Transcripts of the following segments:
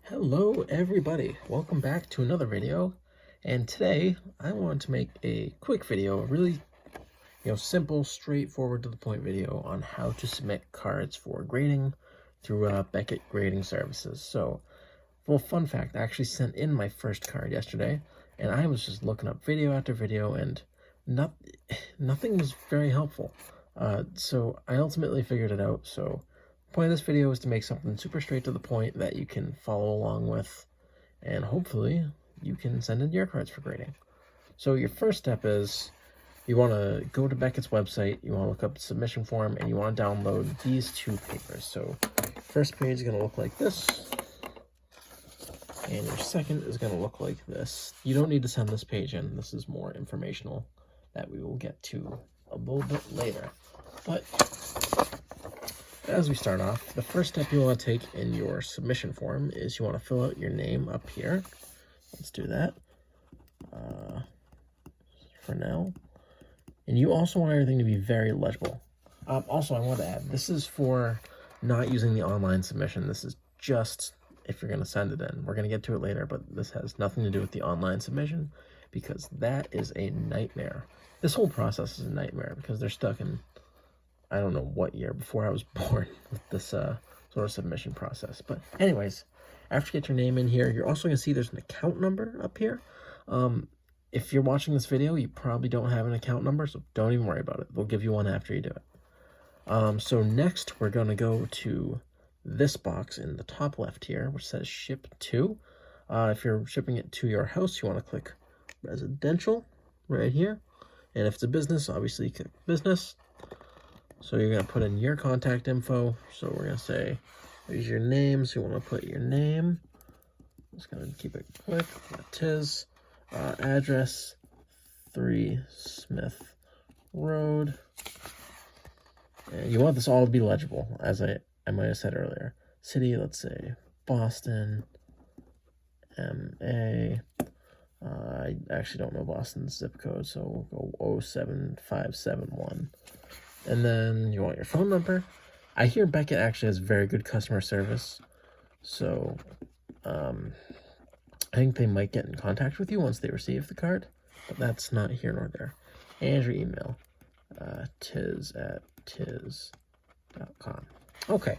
Hello everybody, welcome back to another video, and today I want to make a quick video, a really simple, straightforward to the point video on how to submit cards for grading through Beckett grading services. So, well, fun fact, I actually sent in my first card yesterday, and I was just looking up video after video, and nothing was very helpful. So I ultimately figured it out. So the point of this video is to make something super straight to the point that you can follow along with, and hopefully you can send in your cards for grading. So your first step is you want to go to Beckett's website, you want to look up the submission form, and you want to download these two papers. So first page is going to look like this, and your second is going to look like this. You don't need to send this page in. This is more informational that we will get to a little bit later. But as we start off, the first step you want to take in your submission form is you want to fill out your name up here. Let's do that for now. And you also want everything to be very legible. Also, I want to add, this is for not using the online submission. This is just if you're going to send it in. We're going to get to it later, but this has nothing to do with the online submission because that is a nightmare. This whole process is a nightmare because they're stuck in, I don't know what year before I was born with this sort of submission process. But anyways, after you get your name in here, you're also going to see there's an account number up here. If you're watching this video, you probably don't have an account number, so don't even worry about it. They'll give you one after you do it. So next, we're going to go to this box in the top left here, which says ship to. If you're shipping it to your house, you want to click residential right here. And if it's a business, obviously click business. So you're going to put in your contact info. So we're going to say, here's your name. So you want to put your name. Just going to keep it quick. Tis. Address, 3 Smith Road. And you want this all to be legible, as I might have said earlier. City, let's say Boston, MA. I actually don't know Boston's zip code, so we'll go 07571. And then you want your phone number. I hear Beckett actually has very good customer service, so I think they might get in contact with you once they receive the card, but that's not here nor there. And your email, tis@tis.com. Okay,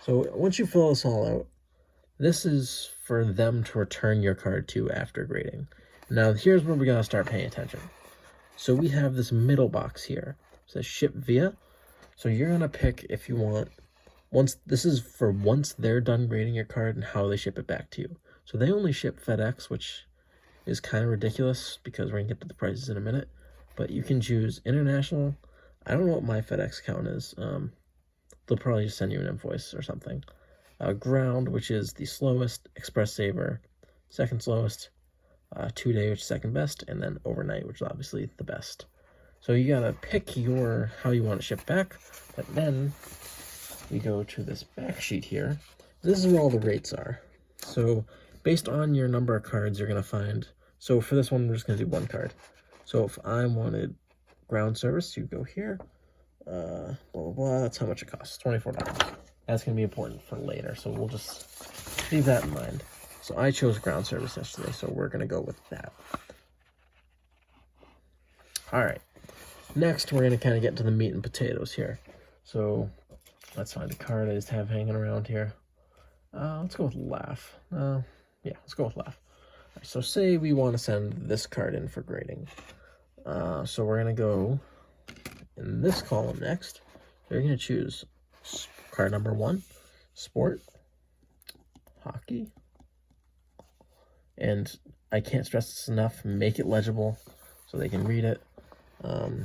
so once you fill this all out, this is for them to return your card to after grading. Now, here's where we're going to start paying attention. So we have this middle box here. It says ship via. So you're going to pick if you want, this is for once they're done grading your card and how they ship it back to you. So they only ship FedEx, which is kind of ridiculous because we're going to get to the prices in a minute. But you can choose international. I don't know what my FedEx account is. They'll probably just send you an invoice or something. Ground, which is the slowest, Express Saver, second slowest, 2-day, which is second best, and then overnight, which is obviously the best. So you gotta pick how you want it shipped back, but then we go to this back sheet here. This is where all the rates are. So based on your number of cards, you're gonna find, so for this one, we're just gonna do one card. So if I wanted ground service, you go here, blah, blah, blah, that's how much it costs, $24. That's going to be important for later, so we'll just leave that in mind. So I chose ground service yesterday, so we're going to go with that. All right. Next, we're going to kind of get to the meat and potatoes here. So let's find a card I just have hanging around here. Let's go with laugh. Yeah, let's go with laugh. All right, so say we want to send this card in for grading. So we're going to go in this column next. You're going to choose card number 1, sport, hockey, and I can't stress this enough, make it legible so they can read it.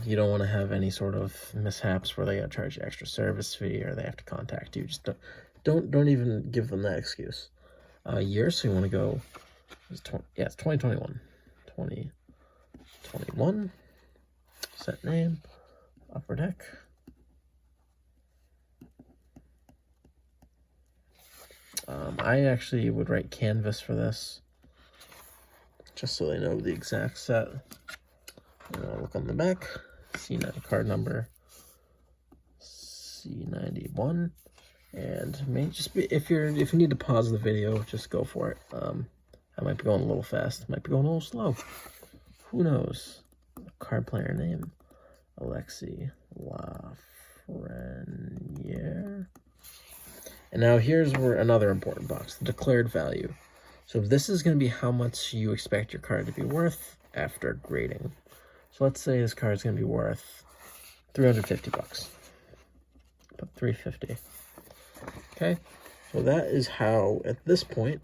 You don't want to have any sort of mishaps where they got to charge you extra service fee or they have to contact you. Just don't even give them that excuse. Year, so you want to go, it's 2021. 2021, set name, upper deck. I actually would write canvas for this, just so they know the exact set. And I'll look on the back, C9 card number C91, And may just be, if you need to pause the video, just go for it. I might be going a little fast, might be going a little slow. Who knows? Card player name, Alexi Lafreniere. And now here's where another important box, the declared value. So this is going to be how much you expect your card to be worth after grading. So let's say this card is going to be worth 350 bucks. Put 350. Okay, so that is how, at this point,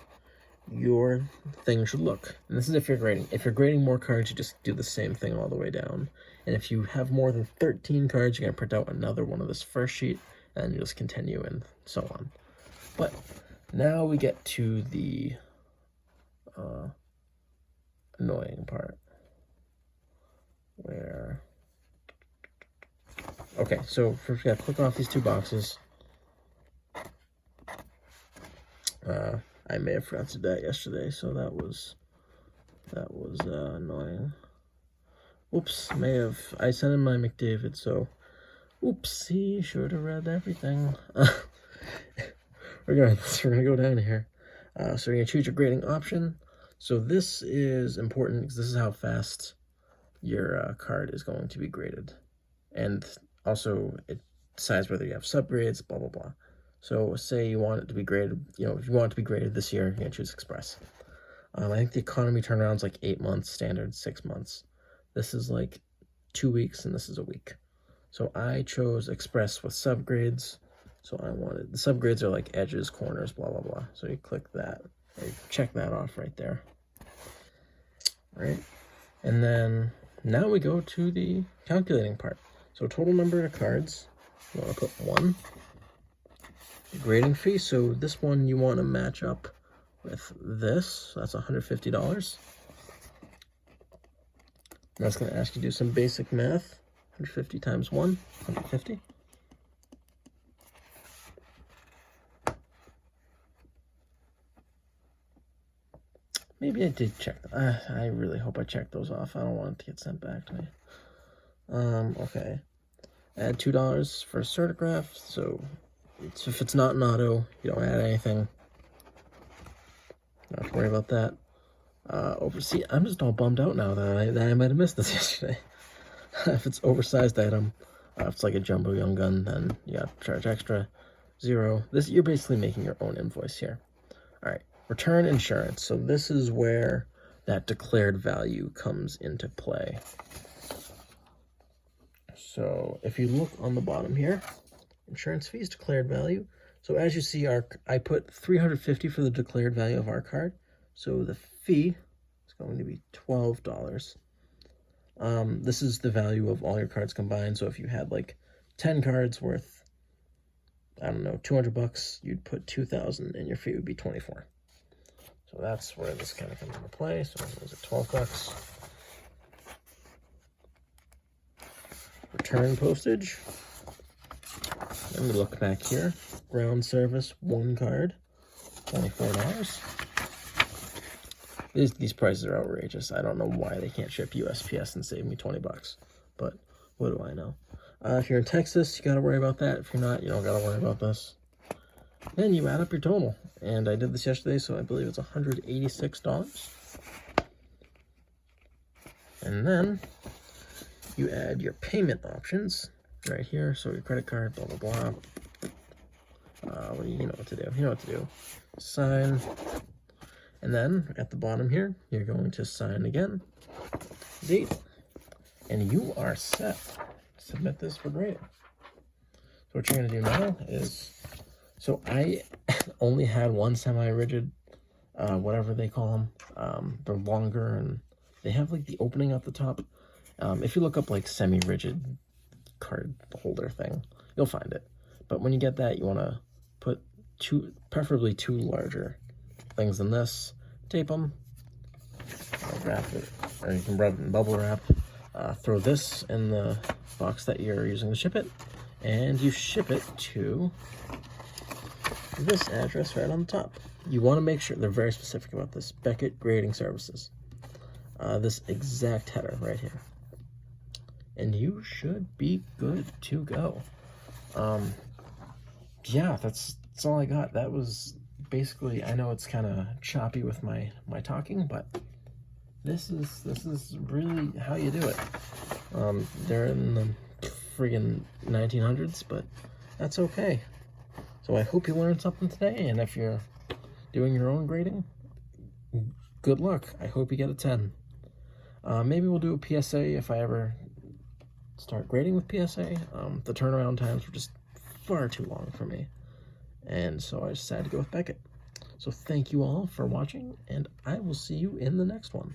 your thing should look. And this is if you're grading. If you're grading more cards, you just do the same thing all the way down. And if you have more than 13 cards, you're going to print out another one of this first sheet, and you just continue and so on. But now we get to the annoying part. Where... Okay, so first we got to click off these two boxes. I may have forgot to do that yesterday, so that was annoying. Oops, I sent in my McDavid, so oopsie, should have read everything. We're gonna go down here. So you're gonna choose your grading option. So this is important because this is how fast your card is going to be graded, and also it decides whether you have subgrades, blah blah blah. So say you want it to be graded, if you want it to be graded this year, you're going to choose Express. I think the economy turnaround is like 8 months, standard 6 months. This is like 2 weeks, and this is a week. So I chose Express with subgrades. So the subgrades are like edges, corners, blah, blah, blah. So you click that, or you check that off right there. Right? And then now we go to the calculating part. So total number of cards, you want to put 1. Grading fee, so this one you want to match up with this, so that's $150. That's going to ask you to do some basic math. 150 times 1, 150. Maybe I did check that. I really hope I checked those off. I don't want it to get sent back to me. Okay. Add $2 for a certograph, so if it's not an auto, you don't add anything. Not have to worry about that. See, I'm just all bummed out now that I might have missed this yesterday. If it's oversized item, if it's like a jumbo young gun, then you got to charge extra. 0. You're basically making your own invoice here. All right, return insurance. So this is where that declared value comes into play. So if you look on the bottom here, insurance fees, declared value. So as you see, I put $350 for the declared value of our card. So the fee is going to be $12. This is the value of all your cards combined. So if you had like 10 cards worth, I don't know, 200 bucks, you'd put 2,000 and your fee would be 24. So that's where this kind of comes into play. So it was 12 bucks. Return postage. Let me look back here. Ground service, 1 card, $24. These prices are outrageous. I don't know why they can't ship USPS and save me 20 bucks, but what do I know? If you're in Texas, you got to worry about that. If you're not, you don't got to worry about this. Then you add up your total, and I did this yesterday, so I believe it's $186. And then you add your payment options right here. So your credit card, blah, blah, blah. You know what to do. You know what to do. Sign. And then at the bottom here, you're going to sign again. Date. And you are set. Submit this for grading. So what you're going to do now is, so I only had one semi-rigid, whatever they call them. They're longer and they have like the opening at the top. If you look up like semi-rigid card holder thing, you'll find it. But when you get that, you want to put preferably two larger things than this. Tape them, wrap it, or you can rub it in bubble wrap. Throw this in the box that you're using to ship it, and you ship it to this address right on the top. You want to make sure, they're very specific about this, Beckett Grading Services. This exact header right here. And you should be good to go. Yeah, that's that's all I got. That was basically, I know it's kind of choppy with my talking, but this is really how you do it. They're in the friggin' 1900s, but that's okay. So I hope you learned something today, and if you're doing your own grading, good luck. I hope you get a 10. Maybe we'll do a PSA if I ever start grading with PSA. The turnaround times were just far too long for me, and so I decided to go with Beckett. So thank you all for watching, and I will see you in the next one.